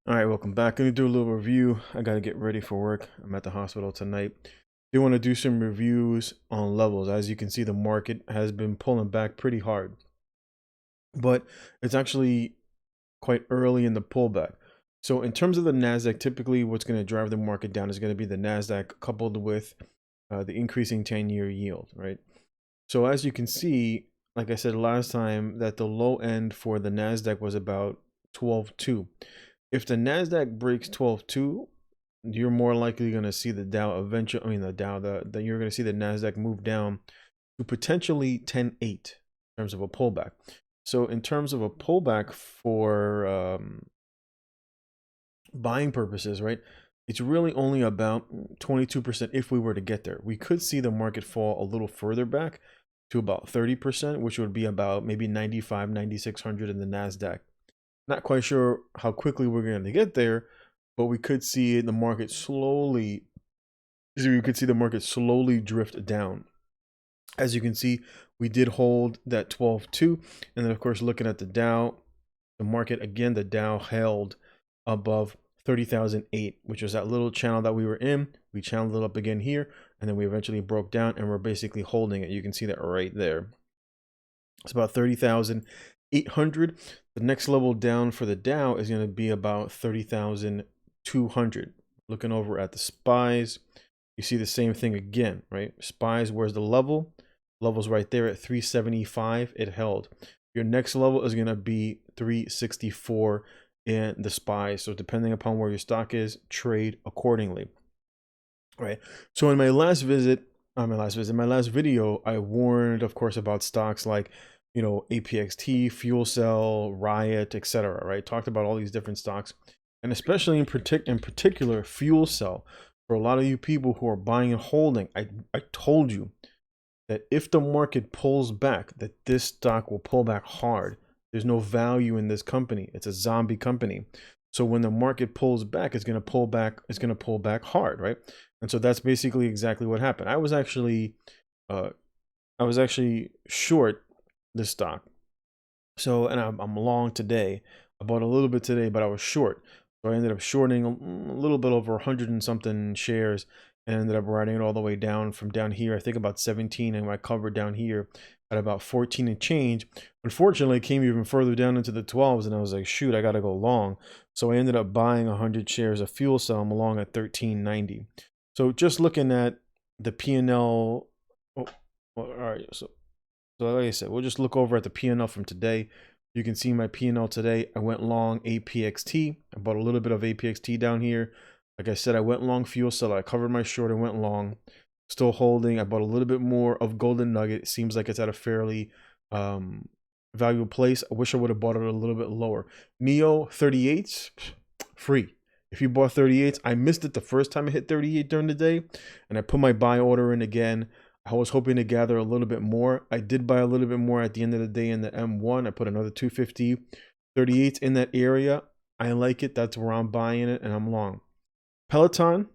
All right, welcome back. Gonna do a little review. I gotta get ready for work. I'm at the hospital tonight. Do want to do some reviews on levels. As you can see, the market has been pulling back pretty hard, but it's actually quite early in the pullback. So in terms of the Nasdaq, typically what's going to drive the market down is going to be the Nasdaq coupled with the increasing 10-year yield, right? So as you can see, like I said last time, that the low end for the Nasdaq was about 12.2. If the Nasdaq breaks 12.2, you're more likely going to see the Dow eventually, you're going to see the Nasdaq move down to potentially 10.8 in terms of a pullback. So in terms of a pullback for buying purposes, right? It's really only about 22% if we were to get there. We could see the market fall a little further back to about 30%, which would be about maybe 95, 9,600 in the NASDAQ. Not quite sure how quickly we're going to get there, but we could see the market slowly, drift down. As you can see, we did hold that 12.2, and then of course looking at the Dow, the market again, the Dow held above 30,008, which was that little channel that we were in. We channeled it up again here, and then we eventually broke down, and we're basically holding it. You can see that right there. It's about 30,800. The next level down for the Dow is going to be about 30,200. Looking over at the SPYs, you see the same thing again, right? SPYs, where's the level? Level's right there at 375. It held. Your next level is going to be 364 in the SPYs. So depending upon where your stock is, trade accordingly. Right. So in my last video, I warned, of course, about stocks like, APXT, Fuel Cell, Riot, etc. Right. Talked about all these different stocks, and especially in particular, Fuel Cell. For a lot of you people who are buying and holding, I told you that if the market pulls back, that this stock will pull back hard. There's no value in this company. It's a zombie company. So when the market pulls back, it's going to pull back. It's going to pull back hard, right? And so that's basically exactly what happened. I was actually short this stock. So, and I'm long today. I bought a little bit today, but I was short. So I ended up shorting a little bit over 100 and something shares, and ended up riding it all the way down from down here. I think about 17, and I covered down here at about 14 and change. Unfortunately, it came even further down into the 12s, and I was like, shoot, I got to go long. So I ended up buying 100 shares of Fuel Cell. I'm along at 13.90. So just looking at the P&L. Oh, all right. So like I said, we'll just look over at the P&L from today. You can see my P&L today. I went long APXT. I bought a little bit of APXT down here. Like I said, I went long Fuel Cell. I covered my short and went long. Still holding. I bought a little bit more of Golden Nugget. It seems like it's at a fairly valuable place. I wish I would have bought it a little bit lower. Neo 38s, free. If you bought 38s, I missed it the first time I hit 38 during the day, and I put my buy order in again. I was hoping to gather a little bit more. I did buy a little bit more at the end of the day in the M1. I put another 250, 38 in that area. I like it. That's where I'm buying it, and I'm long. Peloton,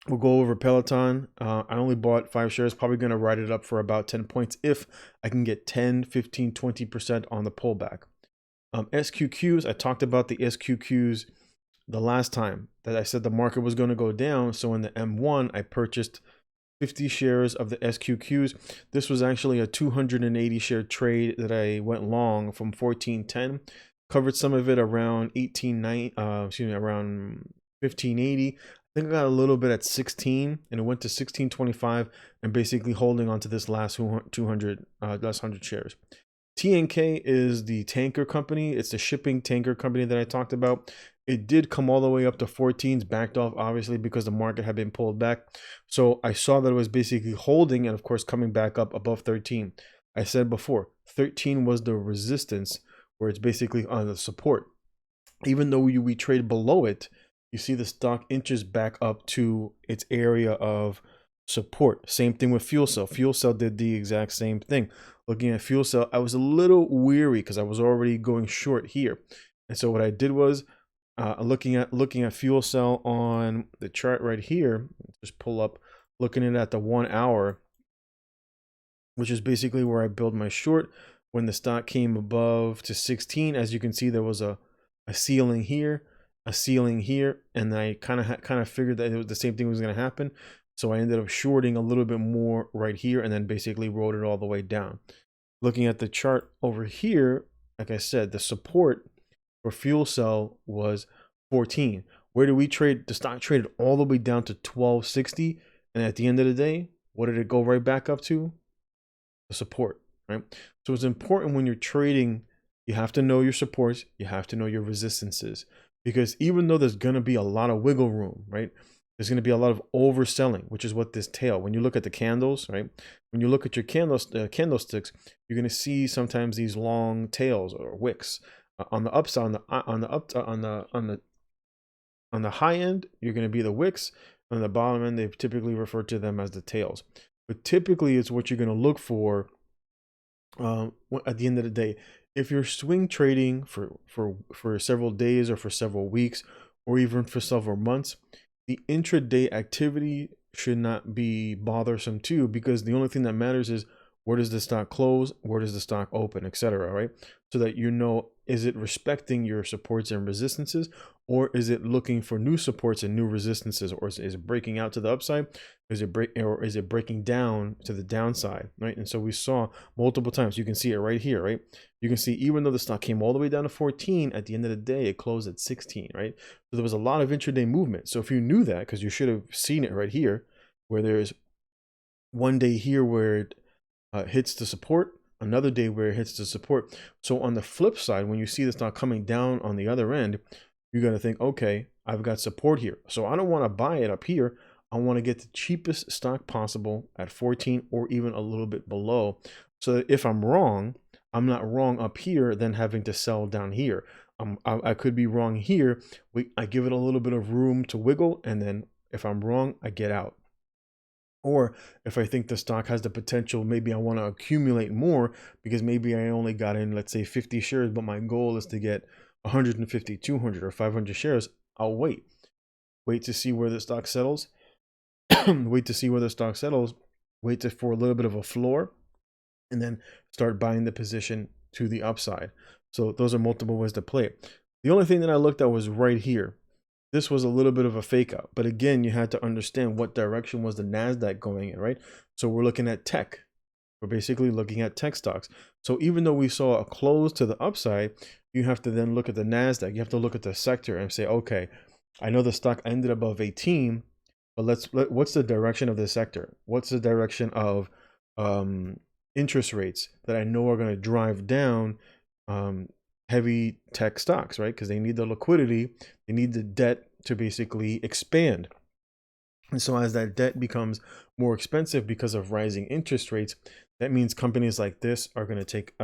we'll go over Peloton. I only bought 5 shares, probably going to ride it up for about 10 points if I can get 10, 15, 20% on the pullback. SQQs, I talked about the SQQs the last time that I said the market was going to go down. So in the M1, I purchased 50 shares of the SQQs. This was actually a 280 share trade that I went long from 14.10. Covered some of it around 18.9, around 15.80. I think I got a little bit at 16, and it went to 16.25, and basically holding on to this last 100 shares. TNK is the tanker company. It's the shipping tanker company that I talked about. It did come all the way up to 14s, backed off obviously because the market had been pulled back. So I saw that it was basically holding and of course coming back up above 13. I said before, 13 was the resistance where it's basically on the support. Even though we trade below it, you see the stock inches back up to its area of support. Same thing with Fuel Cell. Fuel Cell did the exact same thing. Looking at Fuel Cell, I was a little weary because I was already going short here. And so what I did was looking at Fuel Cell on the chart right here, just pull up, looking at the 1 hour, which is basically where I build my short. When the stock came above to 16, as you can see, there was a ceiling here, a ceiling here, and I kind of figured that it was the same thing was going to happen. So I ended up shorting a little bit more right here, and then basically rode it all the way down. Looking at the chart over here, like I said, the support for fuel cell was 14. Where did we trade? The stock traded all the way down to 1260, and at the end of the day, what did it go right back up to? The support, right? So it's important when you're trading, you have to know your supports, you have to know your resistances, because even though there's going to be a lot of wiggle room, right? There's going to be a lot of overselling, which is what this tail, when you look at the candles, right? When you look at your candlesticks, you're going to see sometimes these long tails or wicks on the upside, on the high end, you're going to be the wicks. On the bottom end, they've typically referred to them as the tails. But typically, it's what you're going to look for at the end of the day. If you're swing trading for several days or for several weeks or even for several months, the intraday activity should not be bothersome too, because the only thing that matters is where does the stock close, where does the stock open, etc. Right? So that you know, is it respecting your supports and resistances, or is it looking for new supports and new resistances, or is it breaking out to the upside? Is it breaking down to the downside, right? And so we saw multiple times. You can see it right here, right? You can see even though the stock came all the way down to 14, at the end of the day, it closed at 16, right? So there was a lot of intraday movement. So if you knew that, because you should have seen it right here, where there's one day here where it hits the support, another day where it hits the support. So on the flip side, when you see the stock coming down on the other end, you're going to think, okay, I've got support here. So I don't want to buy it up here. I want to get the cheapest stock possible at 14 or even a little bit below. So that if I'm wrong, I'm not wrong up here, then having to sell down here. I could be wrong here. I give it a little bit of room to wiggle. And then if I'm wrong, I get out. Or if I think the stock has the potential, maybe I want to accumulate more because maybe I only got in, let's say 50 shares, but my goal is to get 150, 200 or 500 shares. I'll wait to see where the stock settles, wait to see where the stock settles, for a little bit of a floor, and then start buying the position to the upside. So those are multiple ways to play it. The only thing that I looked at was right here. This was a little bit of a fake out, but again, you had to understand what direction was the NASDAQ going in, right? So we're looking at tech. We're basically looking at tech stocks. So even though we saw a close to the upside, you have to then look at the NASDAQ. You have to look at the sector and say, okay, I know the stock ended above 18, but what's the direction of the sector? What's the direction of interest rates that I know are going to drive down heavy tech stocks, right? Because they need the liquidity, they need the debt to basically expand. And so as that debt becomes more expensive because of rising interest rates, that means companies like this are going to take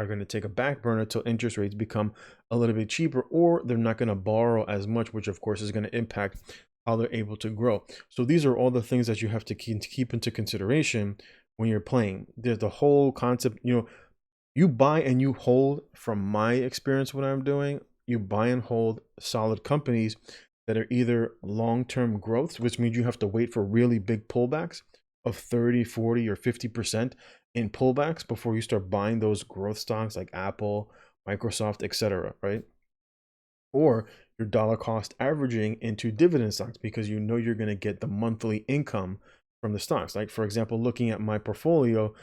a back burner till interest rates become a little bit cheaper, or they're not going to borrow as much, which of course is going to impact how they're able to grow. So these are all the things that you have to keep into consideration when you're playing. There's the whole concept, you buy and you hold. From my experience, what I'm doing, you buy and hold solid companies that are either long-term growths, which means you have to wait for really big pullbacks of 30, 40, or 50% in pullbacks before you start buying those growth stocks like Apple, Microsoft, etc., right? Or you're dollar cost averaging into dividend stocks because you know you're going to get the monthly income from the stocks. Like, for example, looking at my portfolio,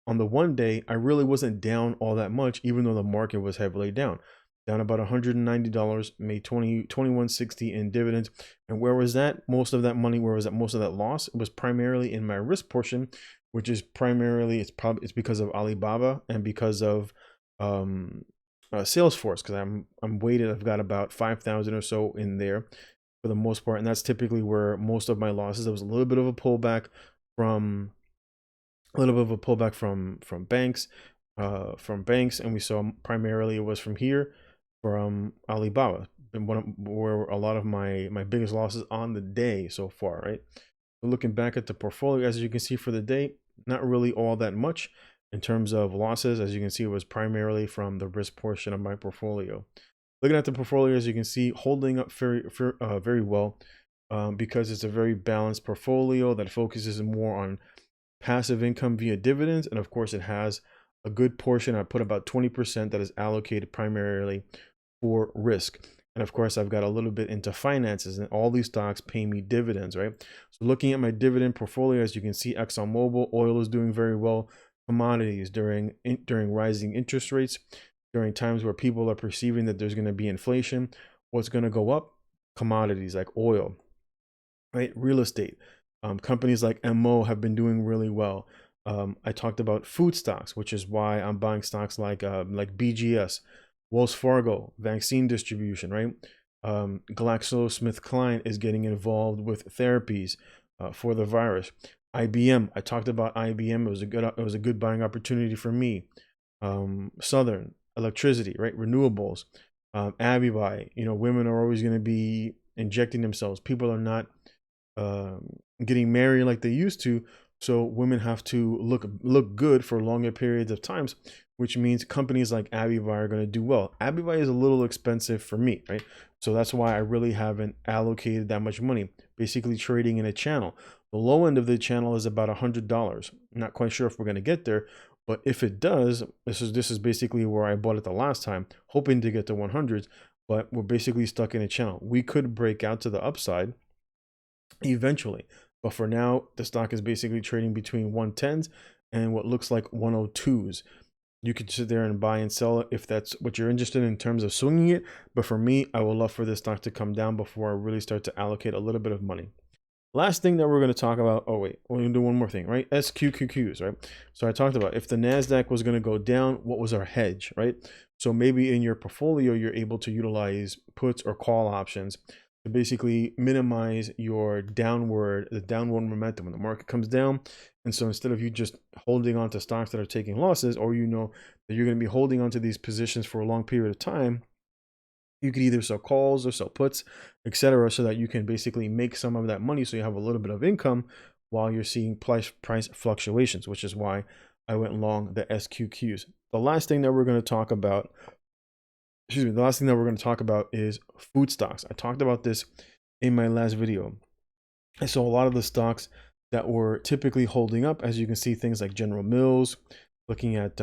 on the one day, I really wasn't down all that much, even though the market was heavily down about $190, made $21.60 in dividends. And where was that? Most of that money, where was that? Most of that loss? It was primarily in my risk portion, which is primarily, it's because of Alibaba and because of Salesforce, because I'm weighted. I've got about 5,000 or so in there for the most part, and that's typically where most of my losses. There was a little bit of a pullback from banks, and we saw primarily it was from here, from Alibaba, and where a lot of my biggest losses on the day so far, right? So looking back at the portfolio, as you can see for the day, not really all that much in terms of losses. As you can see, it was primarily from the risk portion of my portfolio. Looking at the portfolio, as you can see, holding up very well, because it's a very balanced portfolio that focuses more on passive income via dividends, and of course it has a good portion. I put about 20% that is allocated primarily for risk. And of course, I've got a little bit into finances, and all these stocks pay me dividends, right? So looking at my dividend portfolio, as you can see, ExxonMobil, oil is doing very well. Commodities during rising interest rates, during times where people are perceiving that there's going to be inflation, what's going to go up? Commodities like oil, right? Real estate. Companies like MO have been doing really well. I talked about food stocks, which is why I'm buying stocks like BGS, Wells Fargo, vaccine distribution, right? GlaxoSmithKline is getting involved with therapies for the virus. IBM, I talked about IBM. It was a good buying opportunity for me. Southern Electricity, right? Renewables. Abibai, women are always going to be injecting themselves. People are not getting married like they used to, so women have to look good for longer periods of times, which means companies like Abibai are going to do well. Abibai is a little expensive for me, right? So that's why I really haven't allocated that much money. Basically trading in a channel. The low end of the channel is about $100. I'm not quite sure if we're going to get there, but if it does, this is basically where I bought it the last time, hoping to get to 100s, but we're basically stuck in a channel. We could break out to the upside eventually, but for now, the stock is basically trading between 110s and what looks like 102s. You could sit there and buy and sell it if that's what you're interested in terms of swinging it. But for me, I would love for this stock to come down before I really start to allocate a little bit of money. Last thing that we're going to talk about. Oh, wait, we're going to do one more thing, right? SQQQs, right? So I talked about if the NASDAQ was going to go down, what was our hedge, right? So maybe in your portfolio, you're able to utilize puts or call options to basically minimize the downward momentum when the market comes down. And so instead of you just holding on to stocks that are taking losses, or that you're going to be holding on to these positions for a long period of time, you could either sell calls or sell puts, etc., so that you can basically make some of that money, so you have a little bit of income while you're seeing price fluctuations, which is why I went long the SQQs. The last thing that we're going to talk about is food stocks. I talked about this in my last video. I saw a lot of the stocks that were typically holding up. As you can see, things like General Mills, looking at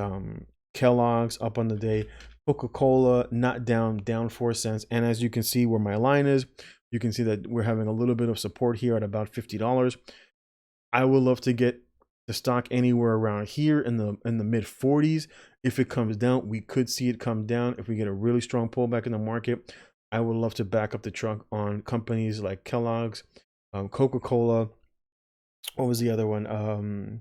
Kellogg's up on the day, Coca-Cola not down 4 cents. And as you can see where my line is, you can see that we're having a little bit of support here at about $50. I would love to get the stock anywhere around here in the mid 40s. If it comes down, we could see it come down. If we get a really strong pullback in the market, I would love to back up the truck on companies like Kellogg's, Coca-Cola. What was the other one?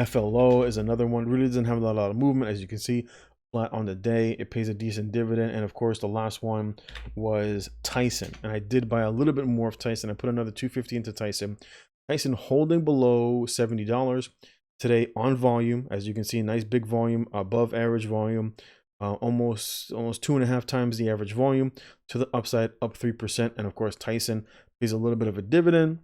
FLO is another one. Really doesn't have a lot of movement, as you can see. Flat on the day, it pays a decent dividend. And of course, the last one was Tyson, and I did buy a little bit more of Tyson. I put another $250 into Tyson. Tyson holding below $70 today on volume. As you can see, nice big volume, above average volume, almost 2.5 times the average volume to the upside, up 3%. And of course, Tyson pays a little bit of a dividend,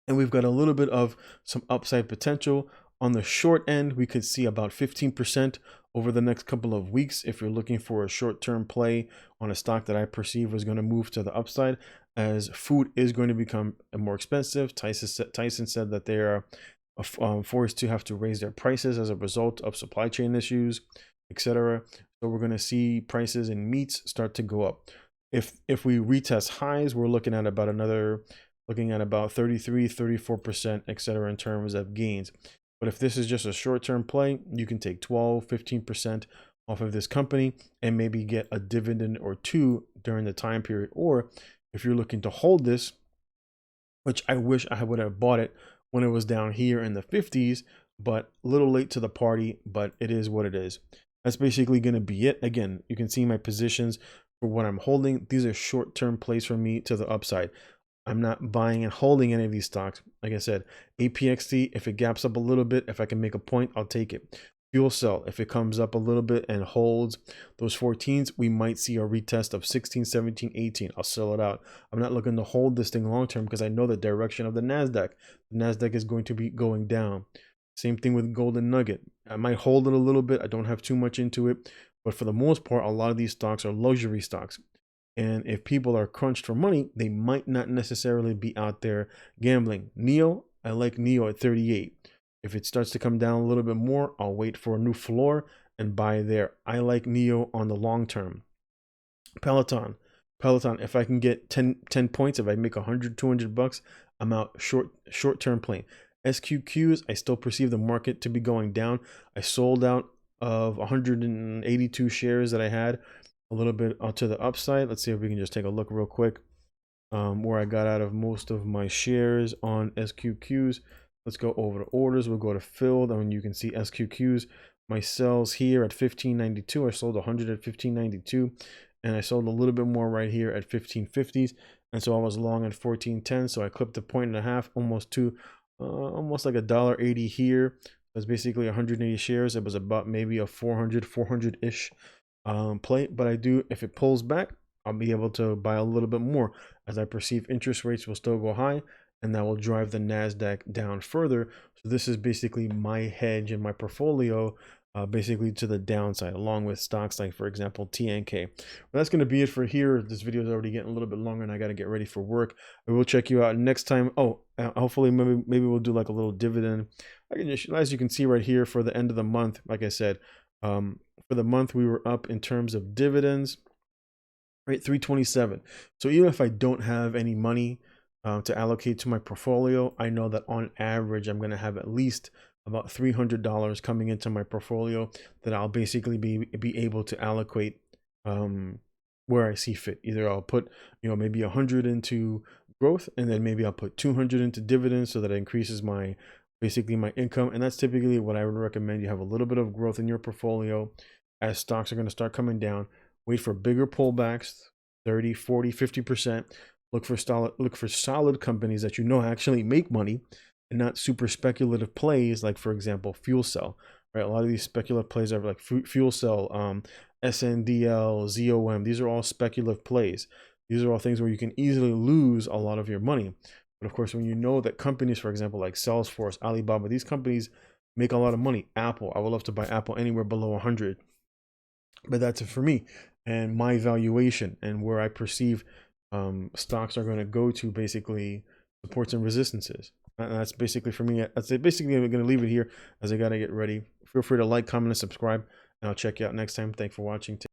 and we've got a little bit of some upside potential. On the short end, we could see about 15% over the next couple of weeks if you're looking for a short-term play on a stock that I perceive is going to move to the upside, as food is going to become more expensive. Tyson said that they are forced to have to raise their prices as a result of supply chain issues, etc. So we're going to see prices in meats start to go up. If we retest highs, we're looking at about 33, 34%, etc. in terms of gains. But if this is just a short-term play, you can take 12, 15% off of this company and maybe get a dividend or two during the time period. Or if you're looking to hold this, which I wish I would have bought it when it was down here in the 50s, but a little late to the party, but it is what it is. That's basically going to be it. Again, you can see my positions for what I'm holding. These are short-term plays for me to the upside. I'm not buying and holding any of these stocks. Like I said, APXT, if it gaps up a little bit, if I can make a point, I'll take it. Fuel Cell, if it comes up a little bit and holds those 14s, we might see a retest of 16, 17, 18. I'll sell it out. I'm not looking to hold this thing long term because I know the direction of the NASDAQ. The NASDAQ is going to be going down. Same thing with Golden Nugget. I might hold it a little bit. I don't have too much into it. But for the most part, a lot of these stocks are luxury stocks. And if people are crunched for money, they might not necessarily be out there gambling. NEO, I like NEO at 38. If it starts to come down a little bit more, I'll wait for a new floor and buy there. I like NEO on the long term. Peloton, Peloton, if I can get 10 points, if I make 100, 200 bucks, I'm out short-term playing. SQQs, I still perceive the market to be going down. I sold out of 182 shares that I had, a little bit to the upside. Let's see if we can just take a look real quick where I got out of most of my shares on SQQs. Let's go over to orders. We'll go to filled, and you can see SQQs. My sells here at 15.92. I sold 100 at 15.92, and I sold a little bit more right here at 15.50s. And so I was long at 14.10. So I clipped a point and a half, almost almost like $1.80 here. That's basically 180 shares. It was about maybe a 400-ish play. But I do, if it pulls back, I'll be able to buy a little bit more, as I perceive interest rates will still go high, and that will drive the NASDAQ down further. So this is basically my hedge in my portfolio, basically to the downside, along with stocks like, for example, TNK. But that's going to be it for here. This video is already getting a little bit longer, and I got to get ready for work. I will check you out next time. Oh, hopefully maybe we'll do like a little dividend. I can just, as you can see right here, for the end of the month, like I said, for the month we were up in terms of dividends, right, 327. So even if I don't have any money to allocate to my portfolio, I know that on average I'm going to have at least about $300 coming into my portfolio that I'll basically be able to allocate where I see fit. Either I'll put, maybe 100 into growth, and then maybe I'll put 200 into dividends, so that it increases basically my income. And that's typically what I would recommend. You have a little bit of growth in your portfolio as stocks are going to start coming down. Wait for bigger pullbacks, 30, 40, 50%. Look for solid companies that actually make money, and not super speculative plays like, for example, Fuel Cell. Right? A lot of these speculative plays are like Fuel Cell, SNDL, ZOM. These are all speculative plays. These are all things where you can easily lose a lot of your money. But of course, when you know that companies, for example, like Salesforce, Alibaba, these companies make a lot of money. Apple, I would love to buy Apple anywhere below 100. But that's it for me and my valuation, and where I perceive stocks are going to go to, basically supports and resistances. And that's basically for me. That's it. Basically, I'm going to leave it here, as I got to get ready. Feel free to like, comment, and subscribe, and I'll check you out next time. Thanks for watching.